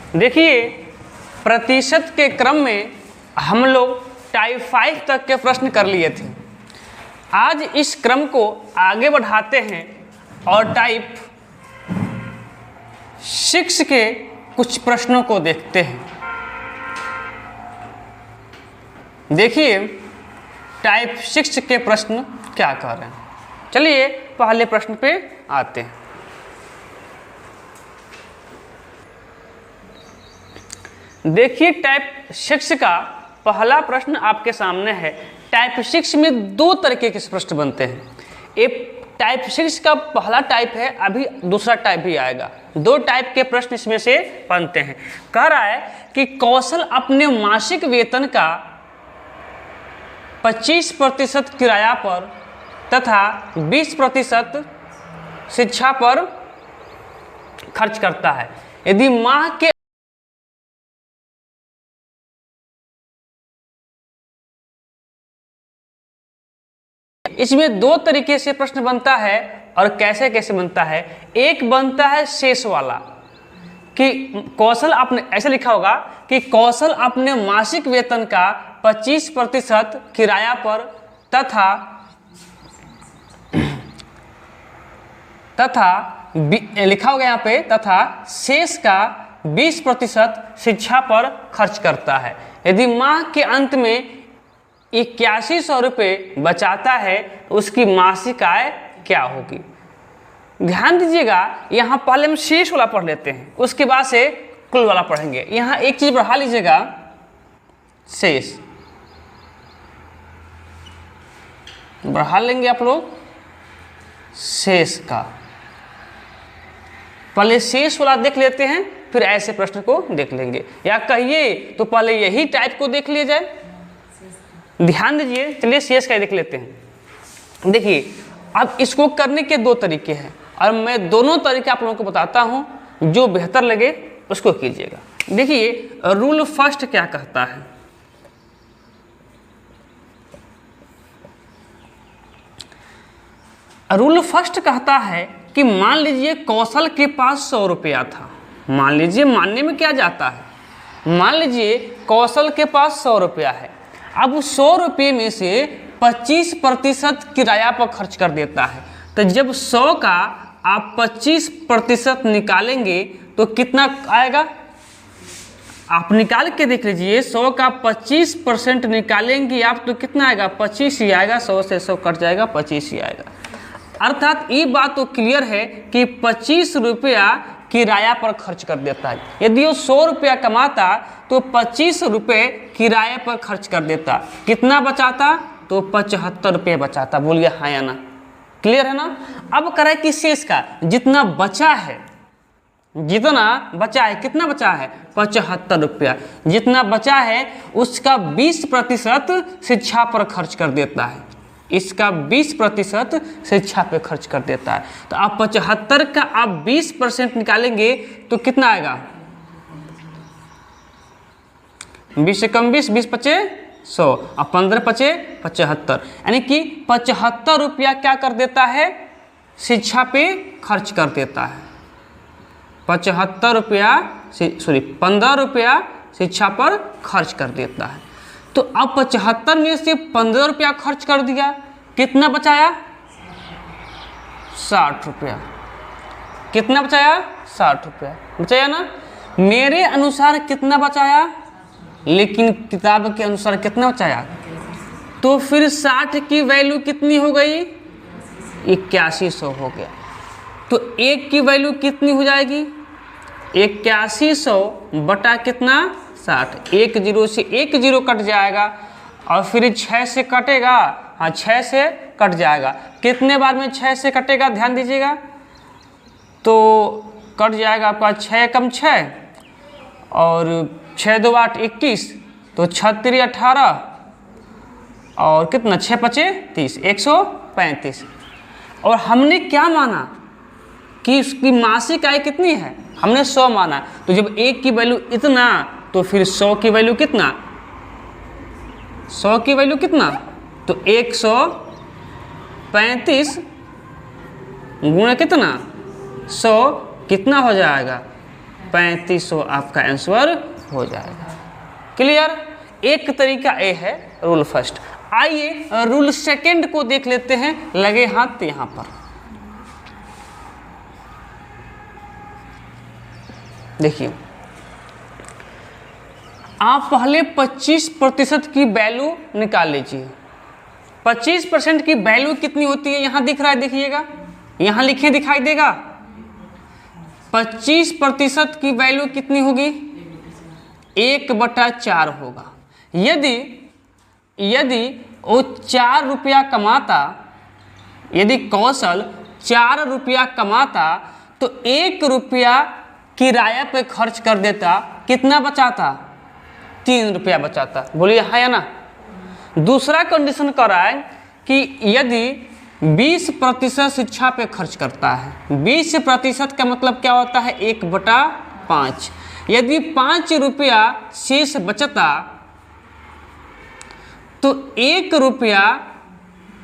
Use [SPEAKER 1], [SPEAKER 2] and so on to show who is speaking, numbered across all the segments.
[SPEAKER 1] देखिए, प्रतिशत के क्रम में हम लोग टाइप 5 तक के प्रश्न कर लिए थे। आज इस क्रम को आगे बढ़ाते हैं और टाइप 6 के कुछ प्रश्नों को देखते हैं। देखिए, टाइप 6 के प्रश्न क्या कह रहे हैं। चलिए पहले प्रश्न पे आते हैं। देखिए, टाइप 6 का पहला प्रश्न आपके सामने है। टाइप 6 में दो तरीके के प्रश्न बनते हैं। एक टाइप 6 का पहला टाइप है, अभी दूसरा टाइप भी आएगा। दो टाइप के प्रश्न इसमें से बनते हैं। कह रहा है कि कौशल अपने मासिक वेतन का 25% किराया पर तथा 20% शिक्षा पर खर्च करता है। यदि माह के इसमें दो तरीके से प्रश्न बनता है और कैसे कैसे बनता है। एक बनता है शेष वाला कि कौशल अपने, ऐसे लिखा होगा कि कौशल अपने मासिक वेतन का 25% किराया पर तथा लिखा होगा यहाँ पे तथा शेष का 20% शिक्षा पर खर्च करता है। यदि माह के अंत में 8100 रुपये बचाता है तो उसकी मासिक आय क्या होगी। ध्यान दीजिएगा, यहाँ पहले हम शेष वाला पढ़ लेते हैं, उसके बाद से कुल वाला पढ़ेंगे। यहाँ एक चीज बढ़ा लीजिएगा, शेष बढ़ा लेंगे आप लोग। शेष का पहले शेष वाला देख लेते हैं, फिर ऐसे प्रश्न को देख लेंगे, या कहिए तो पहले यही टाइप को देख लिया जाए। ध्यान दीजिए, चलिए शेष का देख लेते हैं। देखिए, अब इसको करने के दो तरीके हैं और मैं दोनों तरीके आप लोगों को बताता हूं, जो बेहतर लगे उसको कीजिएगा। देखिए, रूल फर्स्ट क्या कहता है। रूल फर्स्ट कहता है कि मान लीजिए कौशल के पास 100 रुपया था। मान लीजिए, मानने में क्या जाता है, मान लीजिए कौशल के पास 100 रुपया है। अब उस 100 रुपये में से 25% किराया पर खर्च कर देता है। तो जब 100 का आप 25% निकालेंगे तो कितना आएगा, आप निकाल के देख लीजिए। 100 का 25% निकालेंगे आप तो कितना आएगा, 25 ही आएगा। 100 से 100 कट जाएगा, 25 ही आएगा। अर्थात ये बात तो क्लियर है कि 25 रुपया किराया पर खर्च कर देता है। यदि वो 100 रुपया कमाता तो 25 रुपये किराए पर खर्च कर देता। कितना बचाता, तो 75 रुपये बचाता। बोलिए हाँ या ना, क्लियर है ना। अब करे कि शेष का जितना बचा है, कितना बचा है, 75 रुपया। जितना बचा है उसका 20% शिक्षा पर खर्च कर देता है। इसका 20% शिक्षा पे खर्च कर देता है। तो आप 75 का आप 20% निकालेंगे तो कितना आएगा, 20 से कम 20, 20 पचे 100 और 15 पचे 75, यानी कि 75 रुपया क्या कर देता है, शिक्षा पे खर्च कर देता है। 75 रुपया 15 रुपया शिक्षा पर खर्च कर देता है। तो अब 75 में से 15 रुपया खर्च कर दिया, कितना बचाया, 60 रुपया। कितना बचाया, 60 रुपया बचाया ना। मेरे अनुसार कितना बचाया, लेकिन किताब के अनुसार कितना बचाया। तो फिर 60 की वैल्यू कितनी हो गई, 8100 हो गया। तो 1 की वैल्यू कितनी हो जाएगी, 8100 बटा कितना, 60। 1 0 से 1 0 कट जाएगा और फिर 6 से कटेगा, हाँ 6 से कट जाएगा। कितने बार में 6 से कटेगा, ध्यान दीजिएगा। तो कट जाएगा आपका 6 कम 6 और 6 2 8 21, तो 6 3 18 और कितना 6 पचे 30, 135। और हमने क्या माना कि उसकी मासिक आय कितनी है, हमने 100 माना। तो जब 1 की वैल्यू इतना तो फिर 100 की वैल्यू कितना, 100 की वैल्यू कितना, तो 135 गुणा कितना 100 कितना हो जाएगा 3500 आपका आंसर हो जाएगा। क्लियर? एक तरीका ए है रूल फर्स्ट। आइए रूल सेकंड को देख लेते हैं। लगे हाथ यहाँ पर देखिए, आप पहले 25% की वैल्यू निकाल लीजिए। 25% की वैल्यू कितनी होती है यहाँ दिख रहा है, देखिएगा यहाँ लिखे दिखाई देगा। 25% की वैल्यू कितनी होगी? 1/4 होगा। यदि वो 4 रुपया कमाता, यदि कौशल 4 रुपया कमाता तो 1 रुपया किराया पे खर्च कर देता, कितना बचाता? 3 रुपया बचाता। बोलिए हाँ या ना? दूसरा कंडीशन कर रहा है कि यदि 20% शिक्षा पे खर्च करता है, 20% का मतलब क्या होता है? 1/5। यदि 5 रुपया शेष बचता तो 1 रुपया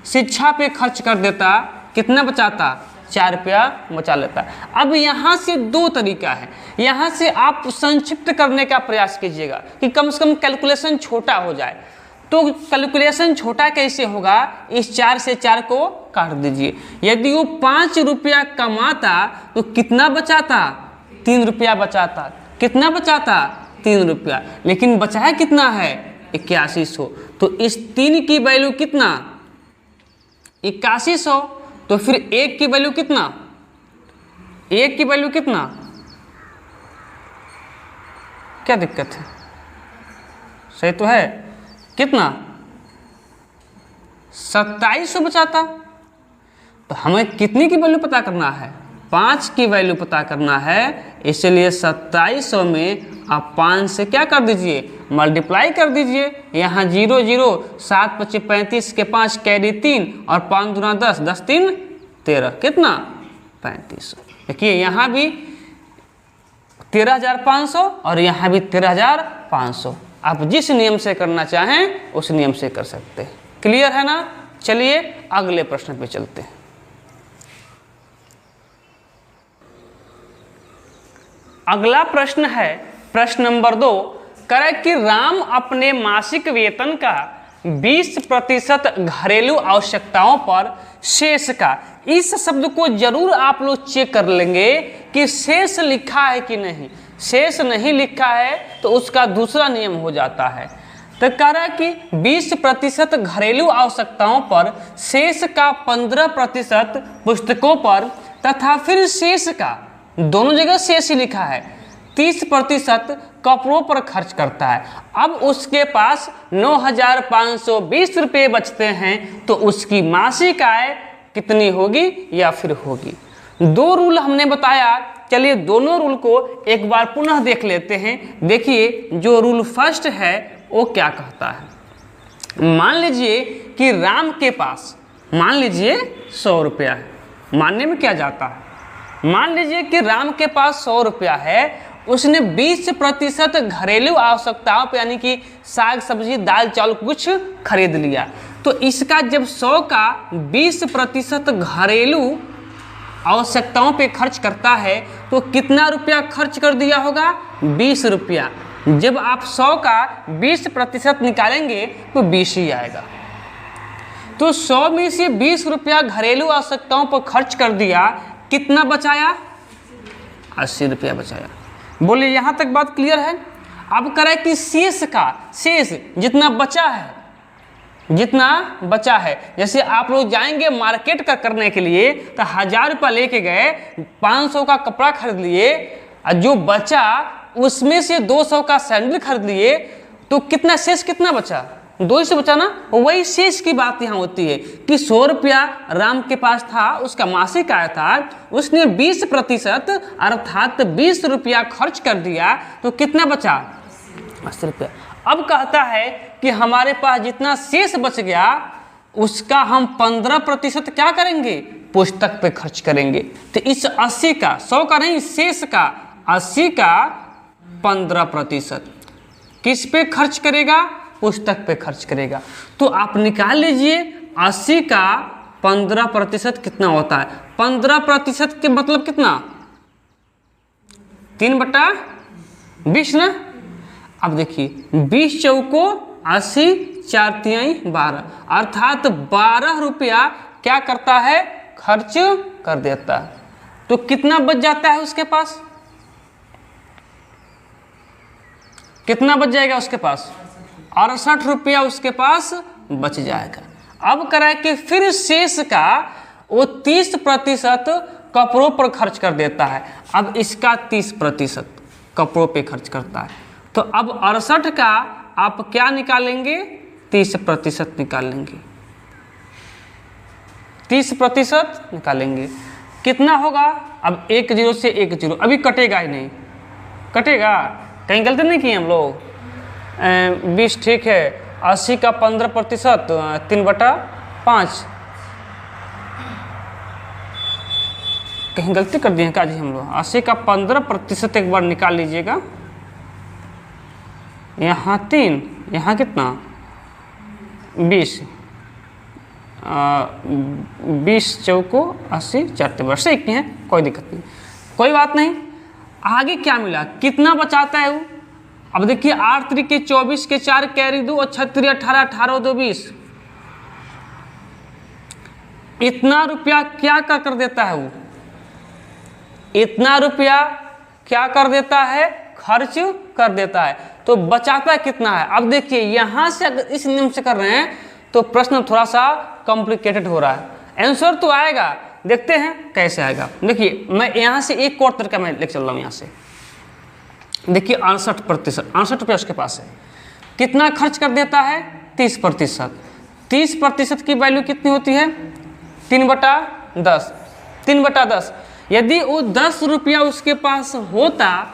[SPEAKER 1] शिक्षा पे खर्च कर देता, कितना बचाता? 4 रुपया बचा लेता। अब यहाँ से दो तरीका है, यहाँ से आप संक्षिप्त करने का प्रयास कीजिएगा कि कम से कम कैलकुलेशन छोटा हो जाए। तो कैलकुलेशन छोटा कैसे होगा? इस 4 से 4 को काट दीजिए। यदि वो 5 रुपया कमाता तो कितना बचाता? 3 रुपया बचाता। कितना बचाता? 3 रुपया। लेकिन बचाया कितना है? 8100। तो इस 3 की वैल्यू कितना? 8100। तो फिर 1 की वैल्यू कितना? 1 की वैल्यू कितना? क्या दिक्कत है? सही तो है। कितना? 2700 बचाता। तो हमें कितनी की वैल्यू पता करना है? 5 की वैल्यू पता करना है। इसलिए 2700 में आप 5 से क्या कर दीजिए? मल्टीप्लाई कर दीजिए। यहाँ 0 0, 7 25 35 के 5 कैरी 3 और 5 दूना 10, 10 3 13, कितना? 3500। देखिए यहाँ भी 13,500 और यहाँ भी 13,500। आप जिस नियम से करना चाहें उस नियम से कर सकते हैं। क्लियर है ना? चलिए अगले प्रश्न पे चलते हैं। अगला प्रश्न है प्रश्न नंबर 2। करे कि राम अपने मासिक वेतन का 20% घरेलू आवश्यकताओं पर शेष का, इस शब्द को जरूर आप लोग चेक कर लेंगे कि शेष लिखा है कि नहीं। शेष नहीं लिखा है तो उसका दूसरा नियम हो जाता है। तो कह रहा है कि 20% घरेलू आवश्यकताओं पर, शेष का 15% पुस्तकों पर तथा फिर शेष का, दोनों जगह शेष ही लिखा है, 30% कपड़ों पर खर्च करता है। अब उसके पास 9,520 रुपये बचते हैं तो उसकी मासिक आय कितनी होगी या फिर होगी? 2 रूल हमने बताया। चलिए दोनों रूल को एक बार पुनः देख लेते हैं। देखिए जो रूल फर्स्ट है वो क्या कहता है। मान लीजिए कि राम के पास, मान लीजिए 100 रुपया है। मानने में क्या जाता है? मान लीजिए कि राम के पास 100 रुपया है, उसने 20% घरेलू आवश्यकताओं पे यानी कि साग सब्जी दाल चावल कुछ खरीद लिया। तो इसका जब 100 का 20% घरेलू आवश्यकताओं पे खर्च करता है तो कितना रुपया खर्च कर दिया होगा? 20 रुपया। जब आप 100 का 20% निकालेंगे तो 20 ही आएगा। तो 100 में से 20 रुपया घरेलू आवश्यकताओं पर खर्च कर दिया, कितना बचाया? 80 रुपया बचाया। बोलिए यहाँ तक बात क्लियर है? अब करें कि शेष का, शेष जितना बचा है, जितना बचा है, जैसे आप लोग जाएंगे मार्केट का करने के लिए तो 1000 रुपया लेके गए, 500 का कपड़ा खरीद लिए और जो बचा उसमें से 200 का सैंडल खरीद लिए तो कितना शेष कितना बचा? 200 बचा ना। वही शेष की बात यहाँ होती है कि 100 रुपया राम के पास था, उसका मासिक आय था, उसने 20% अर्थात 20 रुपया खर्च कर दिया तो कितना बचा? 80 रुपया। अब कहता है कि हमारे पास जितना शेष बच गया उसका हम 15% क्या करेंगे? पुस्तक पे खर्च करेंगे। तो इस 80 का, 100 का नहीं, शेष का 80 का 15% किस पे खर्च करेगा? पुस्तक पे खर्च करेगा। तो आप निकाल लीजिए 80 का 15% कितना होता है? 15% के मतलब कितना? 3/20 ना। अब देखिए 20 चौको 80, 4 तिहाई 12, अर्थात 12 रुपया क्या करता है, खर्च कर देता है। तो कितना बच जाता है उसके पास, कितना बच जाएगा उसके पास, 68 रुपया उसके पास बच जाएगा। अब कराए कि फिर शेष का वो 30% कपड़ों पर खर्च कर देता है। अब इसका 30% कपड़ों पे खर्च करता है। तो अब 68 का आप क्या निकालेंगे, 30% निकालेंगे, 30% निकालेंगे। कितना होगा, अब 1 0 से 1 0, अभी कटेगा ही नहीं, कटेगा, कहीं गलती नहीं किए हम लोग। 20 ठीक है, 80 का 15%, 3/5, कहीं गलती कर दिए हैं क्या जी हम लोग। 80 का 15% एक बार निकाल लीजिएगा, यहाँ 3, यहाँ कितना 20, 20 चौको 80, 4 वर्ष एक ही है, कोई दिक्कत नहीं, कोई बात नहीं। आगे क्या मिला, कितना बचाता है वो। अब देखिए 8 3 के 24 के 4 कैरी 2 और 6 3 18, 18 2 20, इतना रुपया क्या कर देता है वो, इतना रुपया क्या कर देता है, खर्च कर देता है। तो बचाता कितना है। अब देखिए यहाँ से अगर इस नियम से कर रहे हैं तो प्रश्न थोड़ा सा कॉम्प्लिकेटेड हो रहा है। आंसर तो आएगा, देखते हैं कैसे आएगा। देखिए मैं यहाँ से एक और तरीका मैं लेकर चल रहा हूँ। यहाँ से देखिए 68%, 68 रुपया उसके पास है, कितना खर्च कर देता है, 30%। 30% की वैल्यू कितनी होती है, 3/10, 3/10। यदि वो 10 रुपया उसके पास होता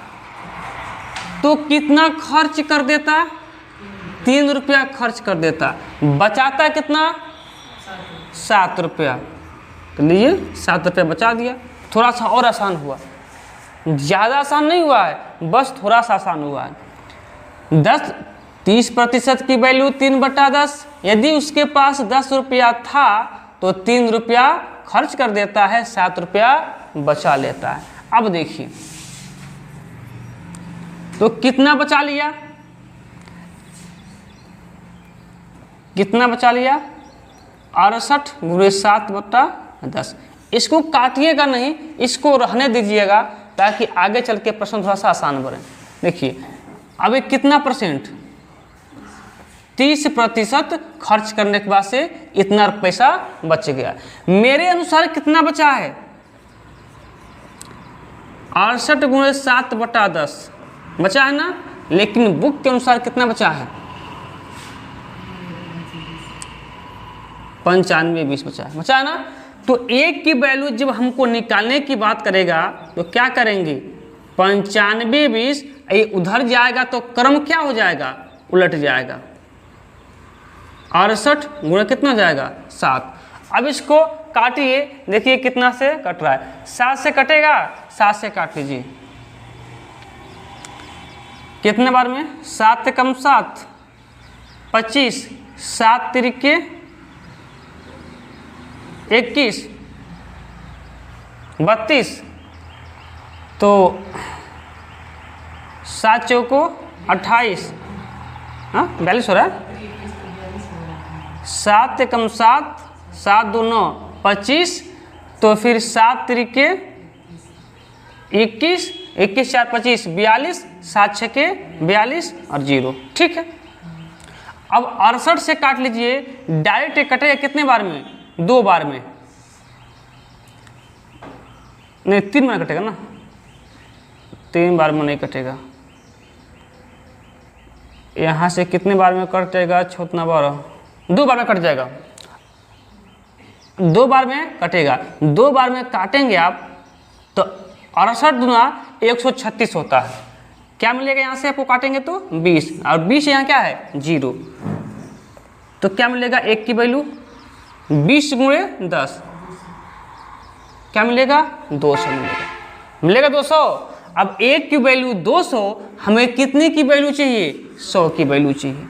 [SPEAKER 1] तो कितना खर्च कर देता, 3 रुपया खर्च कर देता, बचाता कितना, 7 रुपया। तो लिए 7 रुपया बचा दिया, थोड़ा सा और आसान हुआ, ज़्यादा आसान नहीं हुआ है, बस थोड़ा सा आसान हुआ है। 30% की वैल्यू 3/10, यदि उसके पास 10 रुपया था तो 3 रुपया खर्च कर देता है, 7 रुपया बचा लेता है। अब देखिए तो कितना बचा लिया, कितना बचा लिया, 68 × 7/10। इसको काटिएगा नहीं, इसको रहने दीजिएगा ताकि आगे चल के प्रश्न थोड़ा सा आसान बने। देखिए अब कितना परसेंट, 30% खर्च करने के बाद से इतना पैसा बच गया। मेरे अनुसार कितना बचा है, 68 × 7/10 बचा है ना, लेकिन बुक के अनुसार कितना बचा है, 95-20 बचा है ना। तो एक की वैल्यू जब हमको निकालने की बात करेगा तो क्या करेंगे, 95-20, ये उधर जाएगा तो क्रम क्या हो जाएगा, उलट जाएगा। 68 गुणा कितना जाएगा, 7। अब इसको काटिए, देखिए कितना से कट रहा है, 7 से कटेगा, 7 से काट लीजिए, कितने बार में, 7 से कम 7, 25, 7 3 के 21, 32, तो 7 चौको 28, हाँ 42 हो रहा है, 7 से कम 7, 7 2 9, 25, तो फिर 7 3 के 21, 21 4 25, 42, 7 6 के 42 और 0, ठीक है। अब 68 से काट लीजिए, डायरेक्ट कटेगा कितने बार में, 2 बार में, नहीं 3 बार कटेगा ना, 3 बार में नहीं कटेगा। यहाँ से कितने बार में कटेगा, 2 बार में कट जाएगा, 2 बार में कटेगा। 2 बार में काटेंगे आप तो 68 गुना 136 होता है। क्या मिलेगा यहाँ से आपको काटेंगे तो 20, और 20 यहाँ क्या है 0, तो क्या मिलेगा, एक की वैल्यू 20 × 10 क्या मिलेगा, 200 मिलेगा 200। अब एक की वैल्यू 200, हमें कितने की वैल्यू चाहिए, 100 की वैल्यू चाहिए।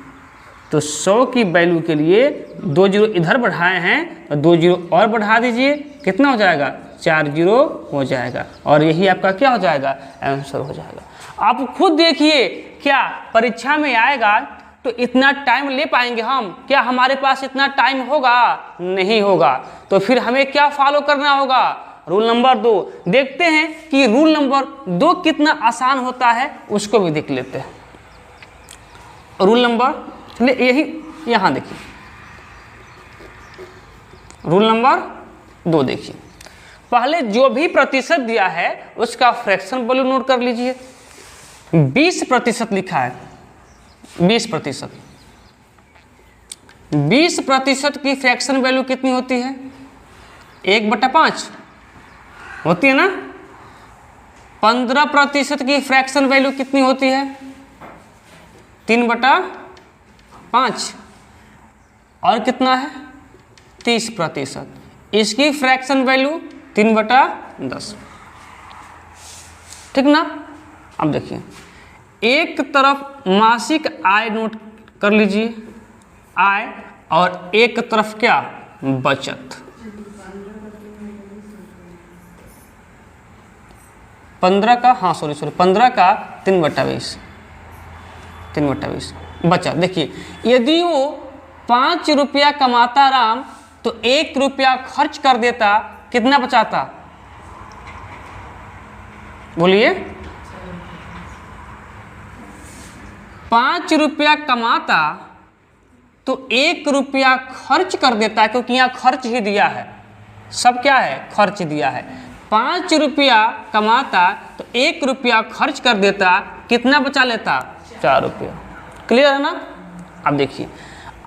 [SPEAKER 1] तो 100 की वैल्यू के लिए 2 0 इधर बढ़ाए हैं, तो 2 0 और बढ़ा दीजिए, कितना हो जाएगा, 4 जीरो हो जाएगा और यही आपका क्या हो जाएगा, आंसर हो जाएगा। आप खुद देखिए क्या परीक्षा में आएगा तो इतना टाइम ले पाएंगे हम? क्या हमारे पास इतना टाइम होगा? नहीं होगा। तो फिर हमें क्या फॉलो करना होगा? Rule number 2। देखते हैं कि रूल नंबर 2 कितना आसान होता है, उसको भी देख लेते हैं। रूल नंबर यही यहाँ देखिए, रूल नंबर 2 देखिए। पहले जो भी प्रतिशत दिया है उसका फ्रैक्शन वैल्यू नोट कर लीजिए। 20% लिखा है, 20%। 20% की फ्रैक्शन वैल्यू कितनी होती है? 1/5 होती है ना। 15% की फ्रैक्शन वैल्यू कितनी होती है? 3/5। और कितना है? 30%। इसकी फ्रैक्शन वैल्यू 3/10। ठीक ना। अब देखिए, एक तरफ मासिक आय नोट कर लीजिए, आय, और एक तरफ क्या, बचत। 15 का 15 का 3/20, 3/20 बचत। देखिए, यदि वो 5 रुपया कमाता राम तो 1 रुपया खर्च कर देता, कितना बचाता? बोलिए। 5 रुपया कमाता तो 1 रुपया खर्च कर देता, क्योंकि यहाँ खर्च ही दिया है, सब क्या है, खर्च दिया है। 5 रुपया कमाता तो 1 रुपया खर्च कर देता, कितना बचा लेता? 4 रुपया। क्लियर है ना। अब देखिए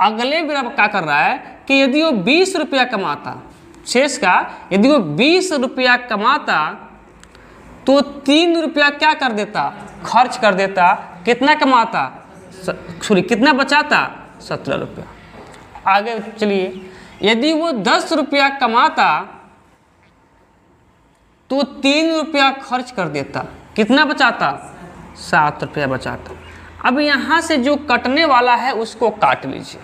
[SPEAKER 1] अगले भी अब क्या कर रहा है कि यदि वो 20 रुपया कमाता, शेष का यदि वो 20 रुपया कमाता तो 3 रुपया क्या कर देता? खर्च कर देता। कितना कमाता? सॉरी, कितना बचाता? 17 रुपया। आगे चलिए, यदि वो 10 रुपया कमाता तो 3 रुपया खर्च कर देता, कितना बचाता? 7 रुपया बचाता। अब यहाँ से जो कटने वाला है उसको काट लीजिए।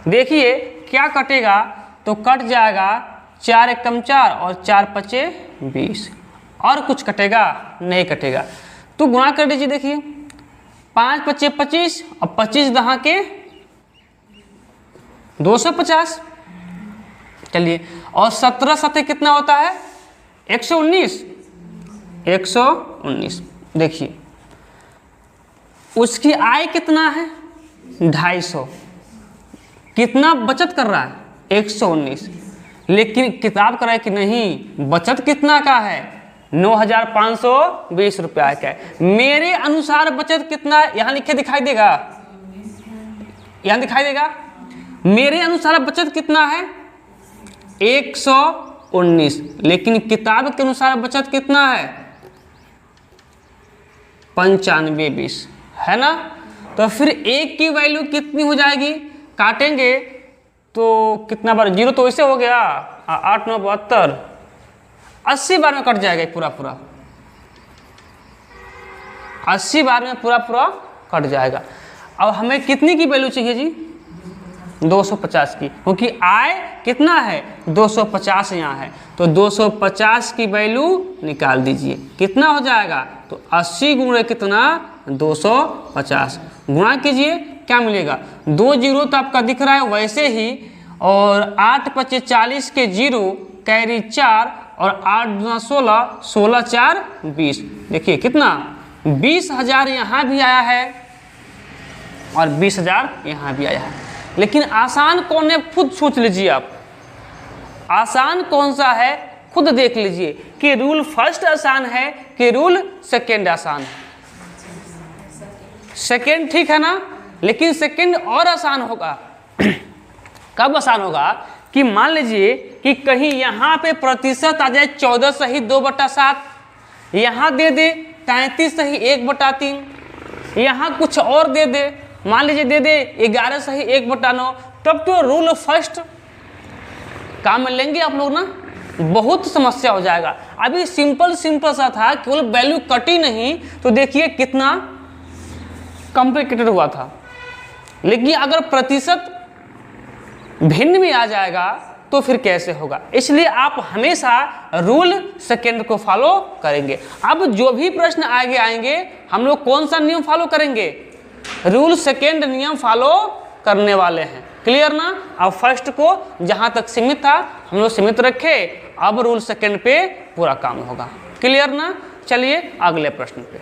[SPEAKER 1] देखिए क्या कटेगा, तो कट जाएगा 4 एकम 4 और 4 पचे 20। और कुछ कटेगा? नहीं कटेगा। तो गुणा कर लीजिए। देखिए 5 पचे 25 और 25 दहा के 250। चलिए, और 17 सते कितना होता है? 119। 119। देखिए उसकी आय कितना है? 250। कितना बचत कर रहा है? 119। लेकिन किताब कर रहा है कि नहीं, बचत कितना का है? 9,520 रुपया का है। मेरे अनुसार बचत कितना है? यहाँ लिखे दिखाई देगा, यहाँ दिखाई देगा। मेरे अनुसार बचत कितना है? 119। लेकिन किताब के अनुसार बचत कितना है? 9520, है ना। तो फिर 1 की वैल्यू कितनी हो जाएगी? काटेंगे तो कितना बार? 0 तो ऐसे हो गया, 8 9 72, 80 बार में कट जाएगा पूरा पूरा। 80 बार में पूरा पूरा कट जाएगा। अब हमें कितनी की वैल्यू चाहिए जी? 250 की, क्योंकि आय कितना है? 250 यहाँ है, तो 250 की वैल्यू निकाल दीजिए। कितना हो जाएगा? तो 80 गुणे कितना? 250। गुणा कीजिए, क्या मिलेगा? 2 जीरो तो आपका दिख रहा है वैसे ही, और 8 पचे 40 के 0 कैरी 4 और 8 दूना 16, 16 4 20। देखिए कितना? 20,000 यहाँ भी आया है और 20,000 यहाँ भी आया है। लेकिन आसान कौन है? खुद सोच लीजिए आप, आसान कौन सा है? खुद देख लीजिए कि रूल फर्स्ट आसान है कि रूल सेकेंड आसान है। सेकेंड ठीक है ना, लेकिन सेकेंड और आसान होगा। कब आसान होगा? कि मान लीजिए कि कहीं यहाँ पे प्रतिशत आ जाए 14 सही 2/7, यहाँ दे दे 33 सही 1/3, यहाँ कुछ और दे दे, मान लीजिए दे दे 11 सही 1/9, तब तो रूल फर्स्ट काम में लेंगे आप लोग ना, बहुत समस्या हो जाएगा। अभी सिंपल सा था, केवल वैल्यू कटी नहीं, तो देखिए कितना कॉम्प्लिकेटेड हुआ था। लेकिन अगर प्रतिशत भिन्न में आ जाएगा तो फिर कैसे होगा। इसलिए आप हमेशा रूल सेकेंड को फॉलो करेंगे। अब जो भी प्रश्न आगे आएंगे हम लोग कौन सा नियम फॉलो करेंगे, रूल सेकेंड नियम फॉलो करने वाले हैं। क्लियर ना। अब फर्स्ट को जहां तक सीमित था हम लोग सीमित रखे, अब रूल सेकेंड पे पूरा काम होगा। क्लियर ना। चलिए अगले प्रश्न पे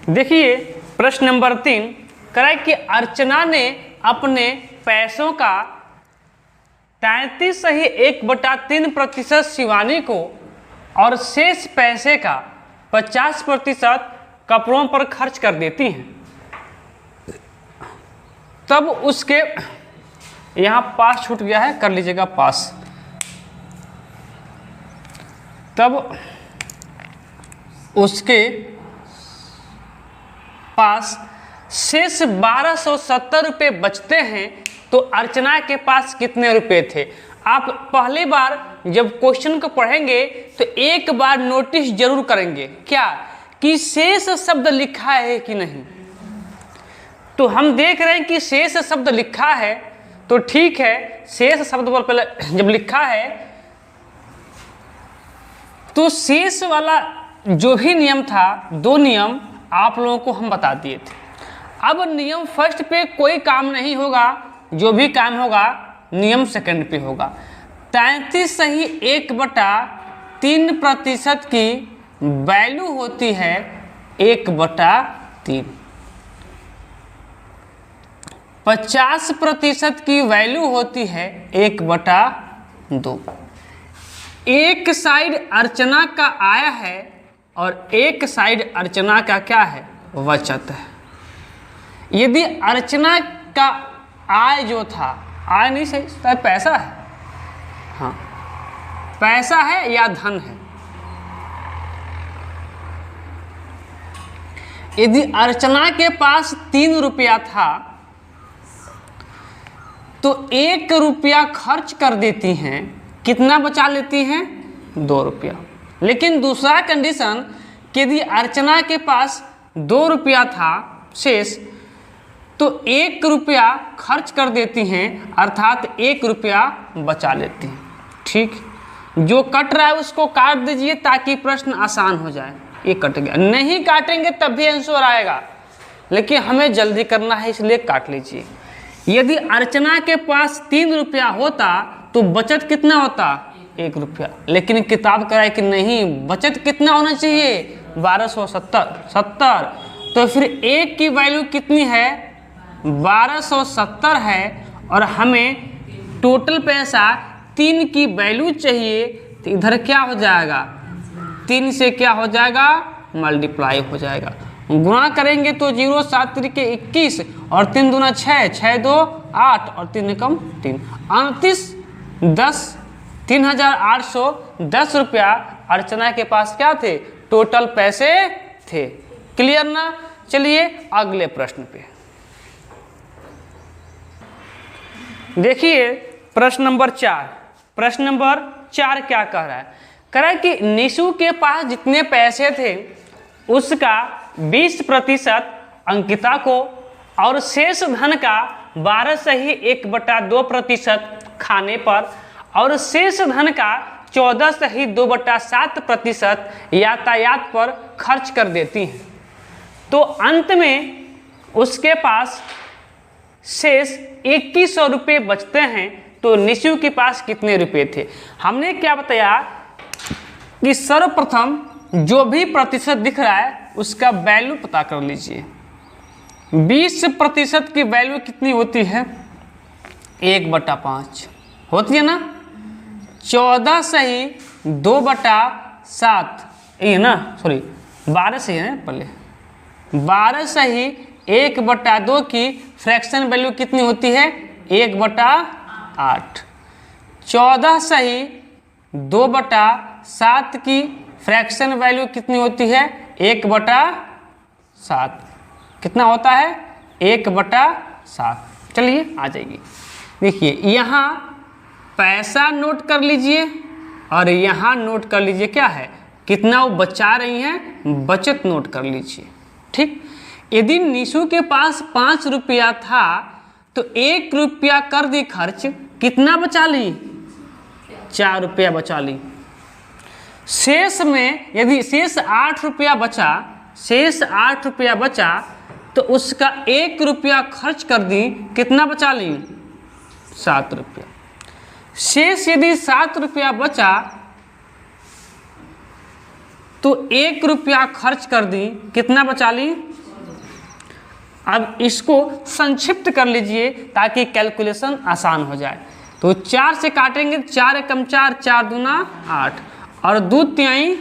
[SPEAKER 1] देखिए। प्रश्न नंबर 3 कह रहा है कि अर्चना ने अपने पैसों का 33.1/3% शिवानी को और शेष पैसे का 50% कपड़ों पर खर्च कर देती हैं। तब उसके यहाँ पास छूट गया है, कर लीजिएगा पास। तब उसके पास शेष 1270 रुपये बचते हैं तो अर्चना के पास कितने रुपए थे। आप पहली बार जब क्वेश्चन को पढ़ेंगे तो एक बार नोटिस जरूर करेंगे क्या कि शेष शब्द लिखा है कि नहीं। तो हम देख रहे हैं कि शेष शब्द लिखा है तो ठीक है, शेष शब्द पर पहले जब लिखा है तो शेष वाला जो भी नियम था, 2 नियम आप लोगों को हम बता दिए थे। अब नियम फर्स्ट पे कोई काम नहीं होगा, जो भी काम होगा नियम सेकंड पे होगा। 33.1/3% की वैल्यू होती है 1/3। 50% की वैल्यू होती है 1/2। एक साइड अर्चना का आय है और एक साइड अर्चना का क्या है, बचत है। यदि अर्चना का आय जो था, आय नहीं सही, पैसा है, हाँ पैसा है या धन है। यदि अर्चना के पास 3 रुपया था तो 1 रुपया खर्च कर देती हैं, कितना बचा लेती हैं, 2 रुपया। लेकिन दूसरा कंडीशन कि यदि अर्चना के पास 2 रुपया था शेष तो 1 रुपया खर्च कर देती हैं, अर्थात 1 रुपया बचा लेती हैं। ठीक, जो कट रहा है उसको काट दीजिए ताकि प्रश्न आसान हो जाए। ये कट गया, नहीं काटेंगे तब भी आंसर आएगा, लेकिन हमें जल्दी करना है इसलिए काट लीजिए। यदि अर्चना के पास 3 रुपया होता तो बचत कितना होता, 1 रुपया। लेकिन किताब कराए कि नहीं, बचत कितना होना चाहिए, 1270। तो फिर 1 की वैल्यू कितनी है, 1270 है और हमें टोटल पैसा 3 की वैल्यू चाहिए। तो इधर क्या हो जाएगा, 3 से क्या हो जाएगा, मल्टीप्लाई हो जाएगा। गुणा करेंगे तो 0 7 3 21 और 3 दूना 6, 6 2 8 और 3 एकम 3, 29 10, 3810 रुपया अर्चना के पास क्या थे, टोटल पैसे थे। क्लियर ना। चलिए अगले प्रश्न पे देखिए। प्रश्न नंबर 4। प्रश्न नंबर 4 क्या कह रहा है, कह रहा है कि निशु के पास जितने पैसे थे उसका 20% अंकिता को और शेष धन का 12.1/2% खाने पर और शेष धन का 14.2/7% यातायात पर खर्च कर देती हैं। तो अंत में उसके पास शेष 2100 रुपये बचते हैं। तो निशु के पास कितने रुपए थे। हमने क्या बताया कि सर्वप्रथम जो भी प्रतिशत दिख रहा है उसका वैल्यू पता कर लीजिए। 20% की वैल्यू कितनी होती है, 1/5 होती है ना। 14/2/7 ये ना, सॉरी 12 से है पहले, 12/1/2 की फ्रैक्शन वैल्यू कितनी होती है, 1/8। 14/2/7 की फ्रैक्शन वैल्यू कितनी होती है, 1/7। कितना होता है, 1/7। चलिए आ जाइए। देखिए यहाँ पैसा नोट कर लीजिए और यहाँ नोट कर लीजिए क्या है, कितना वो बचा रही हैं, बचत नोट कर लीजिए। ठीक, यदि निशु के पास 5 रुपया था तो 1 रुपया कर दी खर्च, कितना बचा ली? 4 रुपया बचा ली। शेष में यदि शेष 8 रुपया बचा, शेष 8 रुपया बचा तो उसका 1 रुपया खर्च कर दी, कितना बचा ली? 7 रुपया। शेष यदि 7 रुपया बचा तो 1 रुपया खर्च कर दी, कितना बचा ली? अब इसको संक्षिप्त कर लीजिए ताकि कैलकुलेशन आसान हो जाए। तो 4 से काटेंगे, 4 एकम 4, 4 दूना 8 और 2 तिहाई,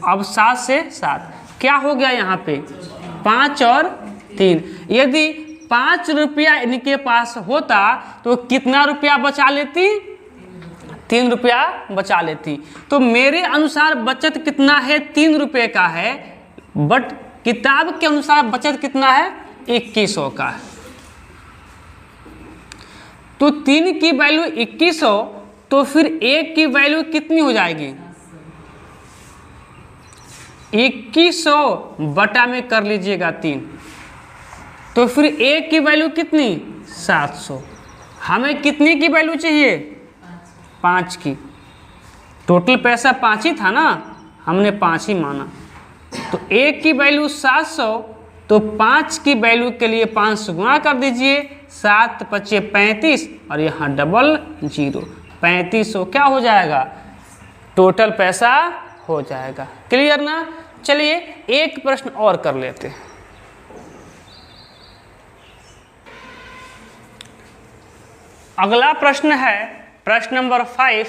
[SPEAKER 1] अब 7 से 7 क्या हो गया यहाँ पे? 5 और 3। यदि 5 रुपया इनके पास होता तो कितना रुपया बचा लेती? 3 रुपया बचा लेती। तो मेरे अनुसार बचत कितना है? 3 रुपये का है, बट किताब के अनुसार बचत कितना है? 2100 का है। तो 3 की वैल्यू 2100, तो फिर 1 की वैल्यू कितनी हो जाएगी? 2100 बटा में कर लीजिएगा 3, तो फिर 1 की वैल्यू कितनी? 700। हमें कितनी की वैल्यू चाहिए? 5 की। टोटल पैसा 5 ही था ना, हमने 5 ही माना। तो 1 की वैल्यू 700, तो 5 की वैल्यू के लिए 5 से गुणा कर दीजिए, 7 पचे 35 और यहाँ डबल 0, 3500 क्या हो जाएगा? टोटल पैसा हो जाएगा। क्लियर ना? चलिए एक प्रश्न और कर लेते हैं। अगला प्रश्न है प्रश्न नंबर 5।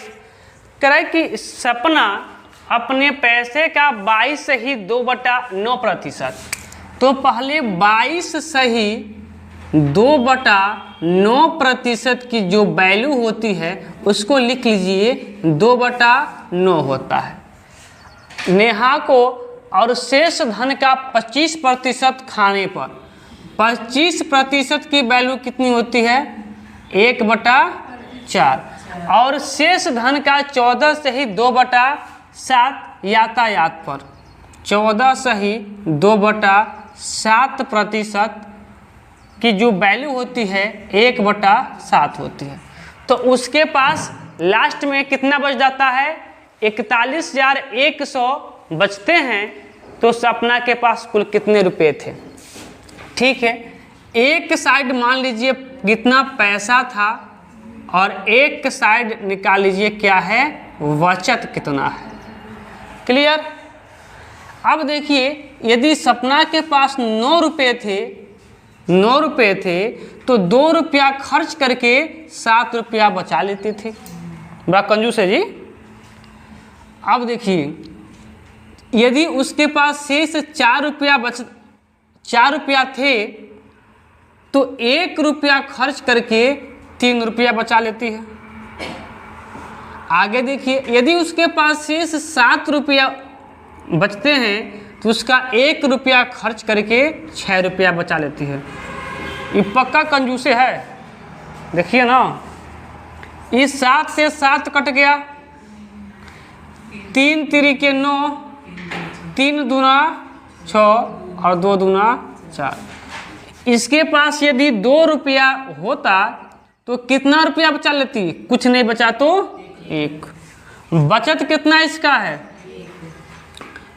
[SPEAKER 1] कह रहा है कि सपना अपने पैसे का 22 सही 2/9%। तो पहले 22 सही 2/9% की जो वैल्यू होती है उसको लिख लीजिए, 2/9 होता है। नेहा को और शेष धन का 25% खाने पर 25% की वैल्यू कितनी होती है? 1/4। और शेष धन का 14 सही 2/7 यातायात पर 14 सही 2/7% की जो वैल्यू होती है 1/7 होती है। तो उसके पास लास्ट में कितना बच जाता है? 41,100 बचते हैं। तो सपना के पास कुल कितने रुपए थे? ठीक है, एक साइड मान लीजिए कितना पैसा था और एक साइड निकाल लीजिए क्या है, बचत कितना है। क्लियर? अब देखिए यदि सपना के पास 9 रुपये थे, 9 रुपये थे तो 2 रुपया खर्च करके 7 रुपया बचा लेती थी। बड़ा कंजूस है जी। अब देखिए यदि उसके पास शेष 4 रुपया थे तो 1 रुपया खर्च करके 3 रुपया बचा लेती है। आगे देखिए यदि उसके पास शेष 7 रुपया बचते हैं तो उसका 1 रुपया खर्च करके 6 रुपया बचा लेती है। ये पक्का कंजूसे है। देखिए ना, इस 7 से 7 कट गया, 3 तिरिके 9, 3 दूना 6 और 2 दूना 4। इसके पास यदि 2 रुपया होता तो कितना रुपया बचा लेती? कुछ नहीं बचा तो 1। बचत कितना इसका है?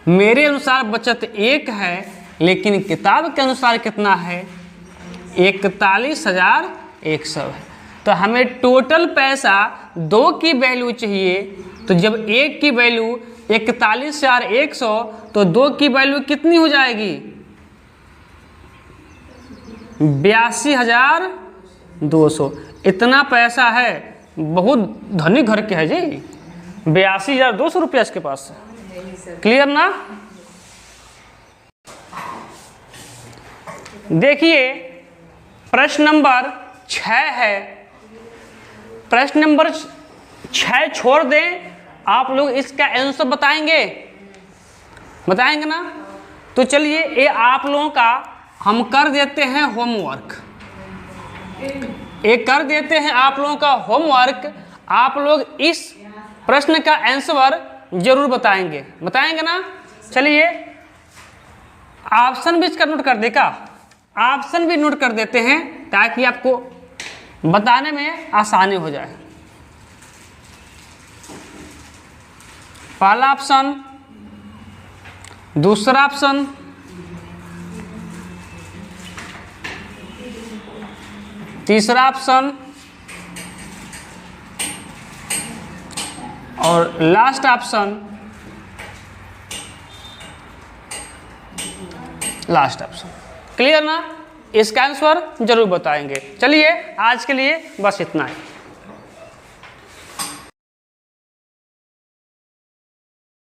[SPEAKER 1] मेरे अनुसार बचत 1 है, लेकिन किताब के अनुसार कितना है? 41,100 है। तो हमें टोटल पैसा 2 की वैल्यू चाहिए। तो जब 1 की वैल्यू 41,100 तो 2 की वैल्यू कितनी हो जाएगी? 82,200। इतना पैसा है, बहुत धनी घर के है जी। 82,200 रुपया इसके पास। क्लियर ना? देखिए प्रश्न नंबर 6 है। प्रश्न नंबर 6 छोड़ दें, आप लोग इसका आंसर बताएंगे ना? तो चलिए ये आप लोगों का हम कर देते हैं होमवर्क। एक कर देते हैं आप लोगों का होमवर्क। आप लोग इस प्रश्न का आंसर जरूर बताएंगे ना? चलिए ऑप्शन भी इसका नोट कर देगा, ऑप्शन भी नोट कर देते हैं। ताकि आपको बताने में आसानी हो जाए। पहला ऑप्शन, दूसरा ऑप्शन, तीसरा ऑप्शन और last option, last option. Clear ना? इसका आंसर जरूर बताएंगे। चलिए आज के लिए बस इतना है।